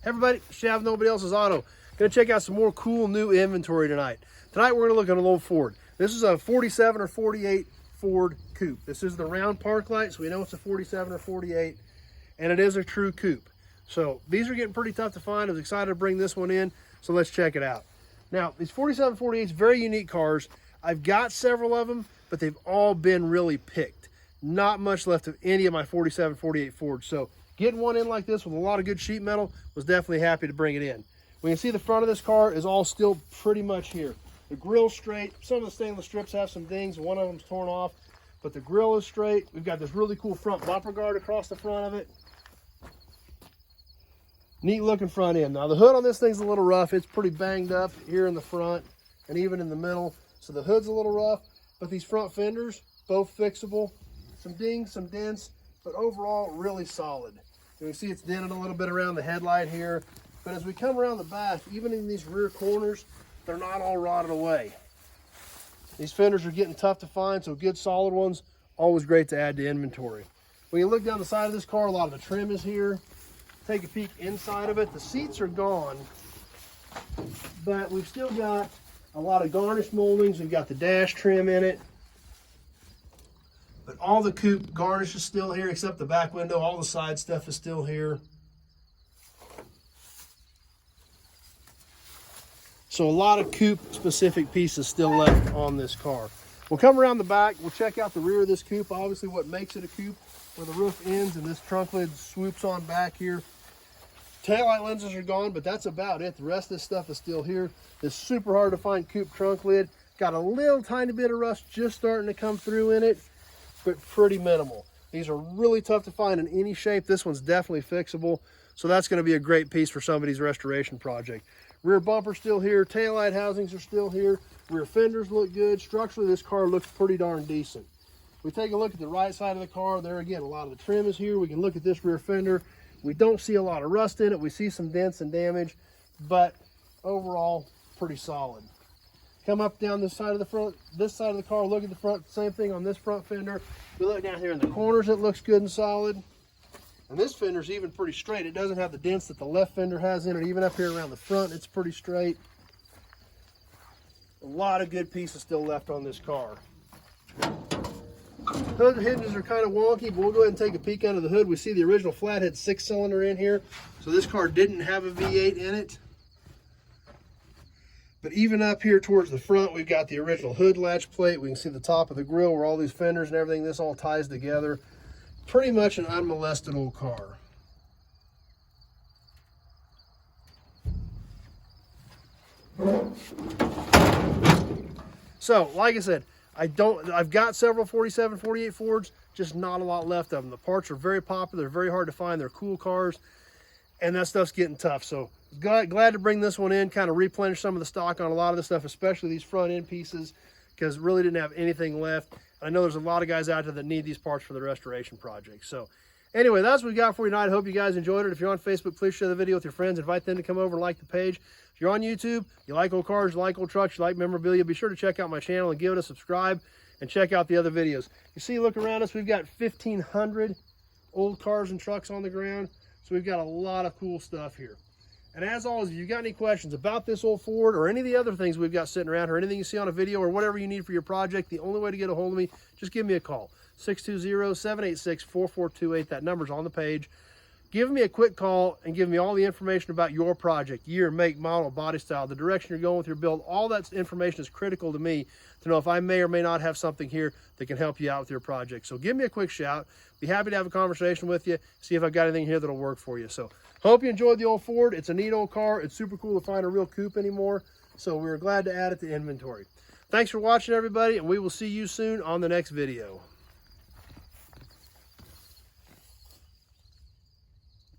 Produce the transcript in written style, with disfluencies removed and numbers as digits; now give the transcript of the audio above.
Everybody, Shav Nobody Else's Auto. Gonna check out some more cool new inventory tonight. Tonight we're gonna look at an old Ford. This is a 47 or 48 Ford Coupe. This is the round park light, so we know it's a 47 or 48, and it is a true coupe. So these are getting pretty tough to find. I was excited to bring this one in, so let's check it out. Now, these 47, 48s, very unique cars. I've got several of them, but they've all been really picked. Not much left of any of my 47, 48 Fords. So getting one in like this with a lot of good sheet metal, was definitely happy to bring it in. We can see the front of this car is all still pretty much here. The grill's straight. Some of the stainless strips have some dings. One of them's torn off, but the grill is straight. We've got this really cool front bumper guard across the front of it. Neat looking front end. Now the hood on this thing's a little rough. It's pretty banged up here in the front and even in the middle. So the hood's a little rough, but these front fenders, both fixable. Some dings, some dents, but overall really solid. You can see it's dented a little bit around the headlight here, but as we come around the back, even in these rear corners, they're not all rotted away. These fenders are getting tough to find, so good solid ones, always great to add to inventory. When you look down the side of this car, a lot of the trim is here. Take a peek inside of it. The seats are gone, but we've still got a lot of garnish moldings. We've got the dash trim in it. But all the coupe garnish is still here, except the back window. All the side stuff is still here. So a lot of coupe specific pieces still left on this car. We'll come around the back. We'll check out the rear of this coupe. Obviously what makes it a coupe, where the roof ends and this trunk lid swoops on back here. Taillight lenses are gone, but that's about it. The rest of this stuff is still here. This super hard to find coupe trunk lid. Got a little tiny bit of rust just starting to come through in it, but pretty minimal. These are really tough to find in any shape. This one's definitely fixable, so that's going to be a great piece for somebody's restoration project. Rear bumper still here. Taillight housings are still here. Rear fenders look good. Structurally, this car looks pretty darn decent. We take a look at the right side of the car. There again, a lot of the trim is here. We can look at this rear fender. We don't see a lot of rust in it. We see some dents and damage, but overall, pretty solid. Come up down this side of the front, this side of the car, look at the front, same thing on this front fender. We look down here in the corners, it looks good and solid. And this fender's even pretty straight. It doesn't have the dents that the left fender has in it. Even up here around the front, it's pretty straight. A lot of good pieces still left on this car. Hood hinges are kind of wonky, but we'll go ahead and take a peek under the hood. We see the original flathead 6-cylinder in here. So this car didn't have a V8 in it. But even up here towards the front, we've got the original hood latch plate. We can see the top of the grill where all these fenders and everything, this all ties together. Pretty much an unmolested old car. So, like I said, I've got several 47, 48 Fords, just not a lot left of them. The parts are very popular, they're very hard to find, they're cool cars, and that stuff's getting tough. So, glad to bring this one in, kind of replenish some of the stock on a lot of the stuff, especially these front end pieces, because really didn't have anything left. I know there's a lot of guys out there that need these parts for the restoration project. So anyway, that's what we got for you tonight. I hope you guys enjoyed it. If you're on Facebook, please share the video with your friends. Invite them to come over and like the page. If you're on YouTube, you like old cars, you like old trucks, you like memorabilia, be sure to check out my channel and give it a subscribe and check out the other videos. You see, look around us, we've got 1,500 old cars and trucks on the ground. So we've got a lot of cool stuff here. And as always, if you've got any questions about this old Ford or any of the other things we've got sitting around or anything you see on a video or whatever you need for your project, the only way to get a hold of me, just give me a call. 620-786-4428. That number's on the page. Give me a quick call and give me all the information about your project, year, make, model, body style, the direction you're going with your build. All that information is critical to me to know if I may or may not have something here that can help you out with your project. So give me a quick shout. Be happy to have a conversation with you, see if I've got anything here that'll work for you. So hope you enjoyed the old Ford. It's a neat old car. It's super cool to find a real coupe anymore. So we were glad to add it to inventory. Thanks for watching, everybody, and we will see you soon on the next video.